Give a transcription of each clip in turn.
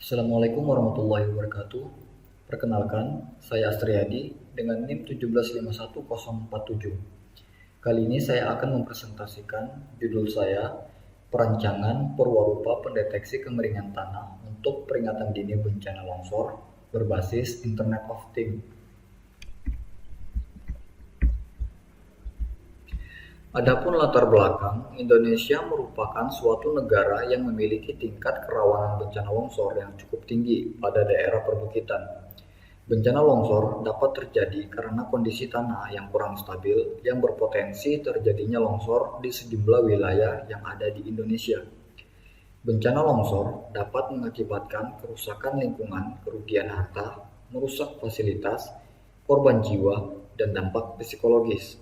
Assalamualaikum warahmatullahi wabarakatuh. Perkenalkan, saya Astriyadi dengan NIM 1751047. Kali ini saya akan mempresentasikan judul saya, Perancangan Perwarupa Pendeteksi Kemiringan Tanah untuk Peringatan Dini Bencana Longsor berbasis Internet of Things. Adapun latar belakang, Indonesia merupakan suatu negara yang memiliki tingkat kerawanan bencana longsor yang cukup tinggi pada daerah perbukitan. Bencana longsor dapat terjadi karena kondisi tanah yang kurang stabil yang berpotensi terjadinya longsor di sejumlah wilayah yang ada di Indonesia. Bencana longsor dapat mengakibatkan kerusakan lingkungan, kerugian harta, merusak fasilitas, korban jiwa, dan dampak psikologis.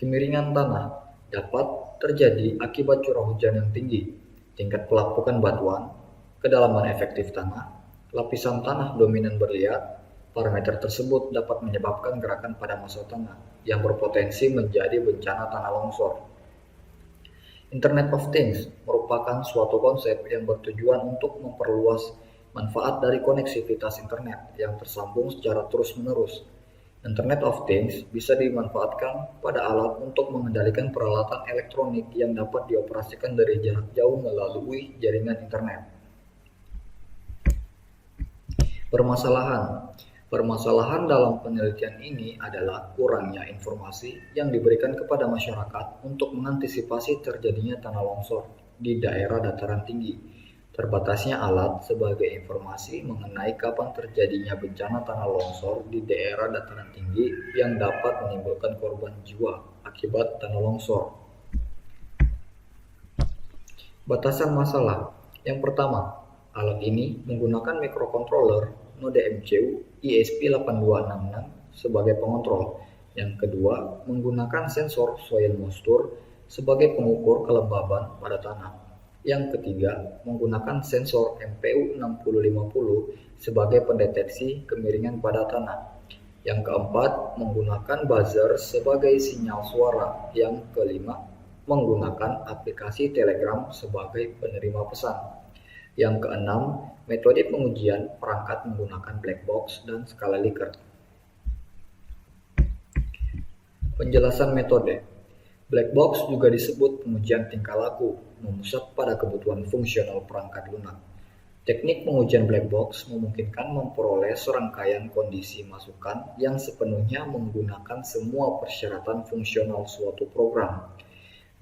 Kemiringan tanah dapat terjadi akibat curah hujan yang tinggi, tingkat pelapukan batuan, kedalaman efektif tanah, lapisan tanah dominan berliat. Parameter tersebut dapat menyebabkan gerakan pada massa tanah yang berpotensi menjadi bencana tanah longsor. Internet of Things merupakan suatu konsep yang bertujuan untuk memperluas manfaat dari koneksivitas internet yang tersambung secara terus-menerus. Internet of Things bisa dimanfaatkan pada alat untuk mengendalikan peralatan elektronik yang dapat dioperasikan dari jarak jauh melalui jaringan internet. Permasalahan dalam penelitian ini adalah kurangnya informasi yang diberikan kepada masyarakat untuk mengantisipasi terjadinya tanah longsor di daerah dataran tinggi. Terbatasnya alat sebagai informasi mengenai kapan terjadinya bencana tanah longsor di daerah dataran tinggi yang dapat menimbulkan korban jiwa akibat tanah longsor. Batasan masalah. Yang pertama, alat ini menggunakan microcontroller node MCU ESP8266 sebagai pengontrol. Yang kedua, menggunakan sensor soil moisture sebagai pengukur kelembaban pada tanah. Yang ketiga, menggunakan sensor MPU 6050 sebagai pendeteksi kemiringan pada tanah. Yang keempat, menggunakan buzzer sebagai sinyal suara. Yang kelima, menggunakan aplikasi Telegram sebagai penerima pesan. Yang keenam, metode pengujian perangkat menggunakan black box dan skala Likert. Penjelasan metode. Black box juga disebut pengujian tingkah laku, memusat pada kebutuhan fungsional perangkat lunak. Teknik pengujian black box memungkinkan memperoleh serangkaian kondisi masukan yang sepenuhnya menggunakan semua persyaratan fungsional suatu program.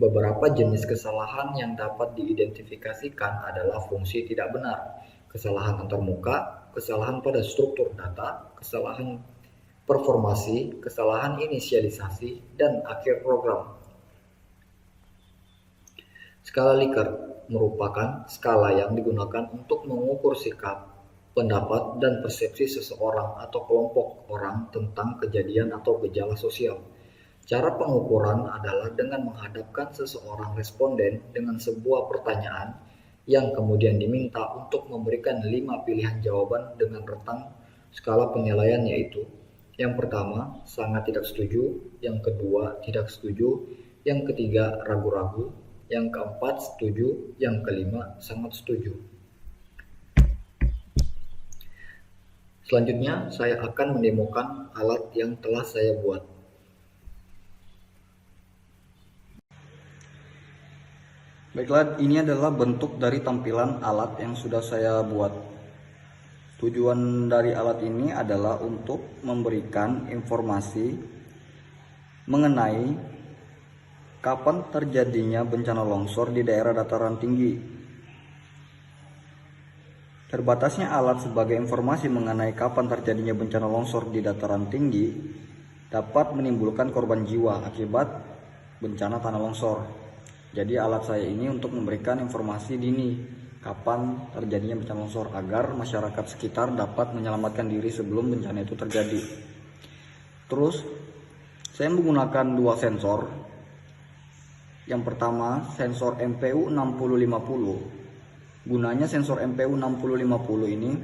Beberapa jenis kesalahan yang dapat diidentifikasikan adalah fungsi tidak benar, kesalahan antarmuka, kesalahan pada struktur data, kesalahan performasi, kesalahan inisialisasi, dan akhir program. Skala Likert merupakan skala yang digunakan untuk mengukur sikap, pendapat, dan persepsi seseorang atau kelompok orang tentang kejadian atau gejala sosial. Cara pengukuran adalah dengan menghadapkan seseorang responden dengan sebuah pertanyaan yang kemudian diminta untuk memberikan 5 pilihan jawaban dengan rentang skala penilaian, yaitu yang pertama, sangat tidak setuju, yang kedua, tidak setuju, yang ketiga, ragu-ragu, yang keempat, setuju, yang kelima, sangat setuju. Selanjutnya, saya akan mendemokan alat yang telah saya buat. Baiklah, ini adalah bentuk dari tampilan alat yang sudah saya buat. Tujuan dari alat ini adalah untuk memberikan informasi mengenai kapan terjadinya bencana longsor di daerah dataran tinggi. Terbatasnya alat sebagai informasi mengenai kapan terjadinya bencana longsor di dataran tinggi dapat menimbulkan korban jiwa akibat bencana tanah longsor. Jadi alat saya ini untuk memberikan informasi dini kapan terjadinya bencana longsor agar masyarakat sekitar dapat menyelamatkan diri sebelum bencana itu terjadi. Terus saya menggunakan dua sensor. Yang pertama, sensor MPU 6050. Gunanya sensor MPU 6050 ini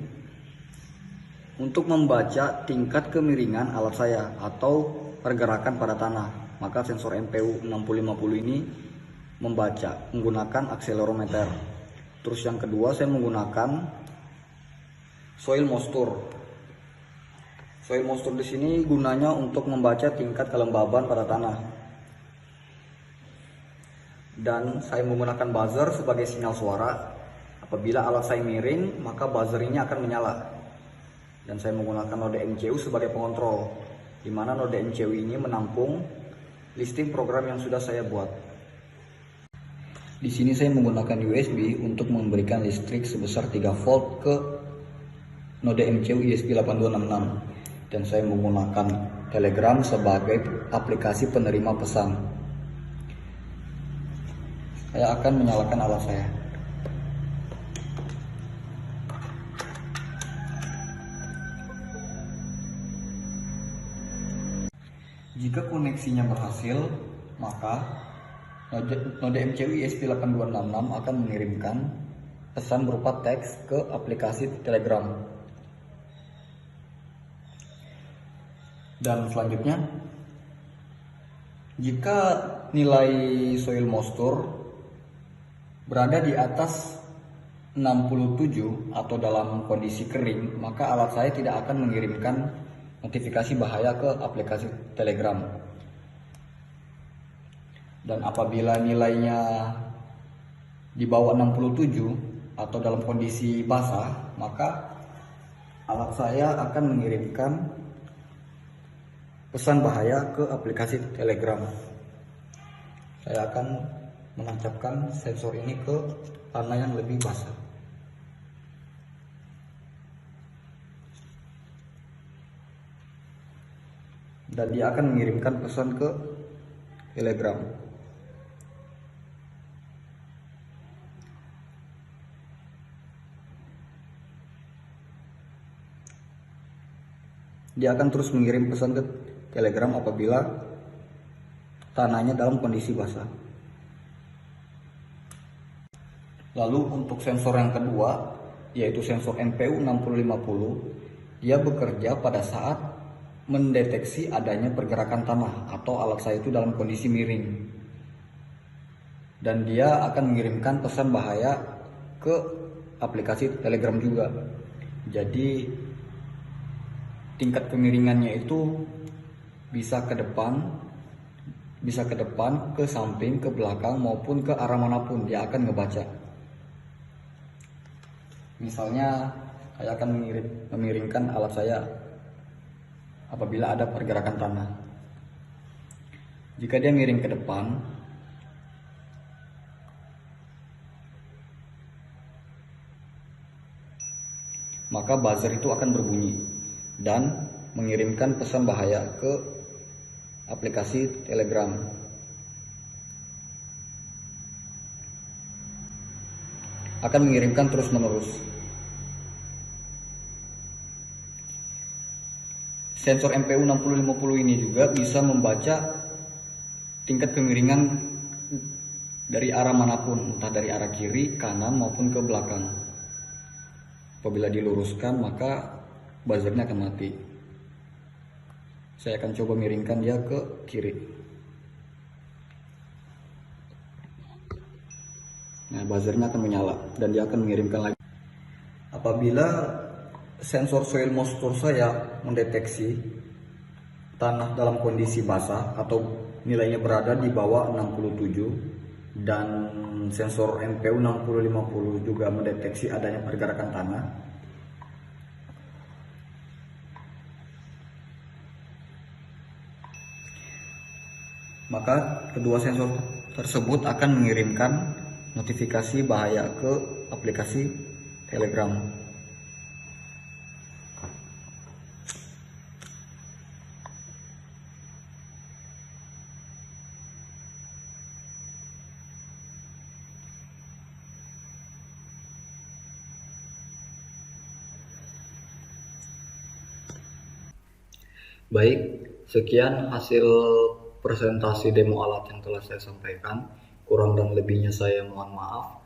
untuk membaca tingkat kemiringan alat saya atau pergerakan pada tanah. Maka sensor MPU 6050 ini membaca menggunakan akselerometer. Terus yang kedua, saya menggunakan soil moisture. Soil moisture di sini gunanya untuk membaca tingkat kelembaban pada tanah. Dan saya menggunakan buzzer sebagai sinyal suara. Apabila alat saya miring, maka buzzer ini akan menyala. Dan saya menggunakan node MCU sebagai pengontrol, di mana node MCU ini menampung listing program yang sudah saya buat. Di sini saya menggunakan USB untuk memberikan listrik sebesar 3 volt ke node MCU USB 8266. Dan saya menggunakan Telegram sebagai aplikasi penerima pesan. Saya akan menyalakan alat saya. Jika koneksinya berhasil, maka node MCU ESP8266 akan mengirimkan pesan berupa teks ke aplikasi Telegram. Dan selanjutnya, jika nilai soil moisture berada di atas 67 atau dalam kondisi kering, maka alat saya tidak akan mengirimkan notifikasi bahaya ke aplikasi Telegram. Dan apabila nilainya di bawah 67 atau dalam kondisi basah, maka alat saya akan mengirimkan pesan bahaya ke aplikasi Telegram. Saya akan menancapkan sensor ini ke tanah yang lebih basah. Dan dia akan mengirimkan pesan ke Telegram. Dia akan terus mengirim pesan ke Telegram apabila tanahnya dalam kondisi basah. Lalu untuk sensor yang kedua, yaitu sensor MPU 6050, dia bekerja pada saat mendeteksi adanya pergerakan tanah atau alat saya itu dalam kondisi miring. Dan dia akan mengirimkan pesan bahaya ke aplikasi Telegram juga. Jadi tingkat kemiringannya itu bisa ke depan, ke samping, ke belakang, maupun ke arah manapun dia akan ngebaca. Misalnya saya akan memiringkan alat saya apabila ada pergerakan tanah. Jika dia miring ke depan, maka buzzer itu akan berbunyi dan mengirimkan pesan bahaya ke aplikasi Telegram. Akan mengirimkan terus-menerus. Sensor MPU 6050 ini juga bisa membaca tingkat kemiringan dari arah manapun, entah dari arah kiri, kanan maupun ke belakang. Apabila diluruskan, maka buzzernya akan mati. Saya akan coba miringkan dia ke kiri. Nah, buzzernya akan menyala dan dia akan mengirimkan lagi. Apabila sensor soil moisture saya mendeteksi tanah dalam kondisi basah atau nilainya berada di bawah 67 dan sensor MPU 6050 juga mendeteksi adanya pergerakan tanah, maka kedua sensor tersebut akan mengirimkan notifikasi bahaya ke aplikasi Telegram. Baik, sekian hasil presentasi demo alat yang telah saya sampaikan. Kurang dan lebihnya saya mohon maaf.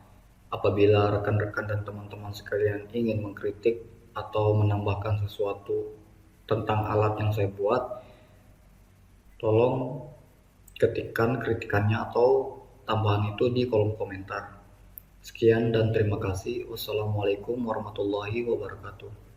Apabila rekan-rekan dan teman-teman sekalian ingin mengkritik atau menambahkan sesuatu tentang alat yang saya buat, tolong ketikkan kritikannya atau tambahan itu di kolom komentar. Sekian dan terima kasih. Wassalamualaikum warahmatullahi wabarakatuh.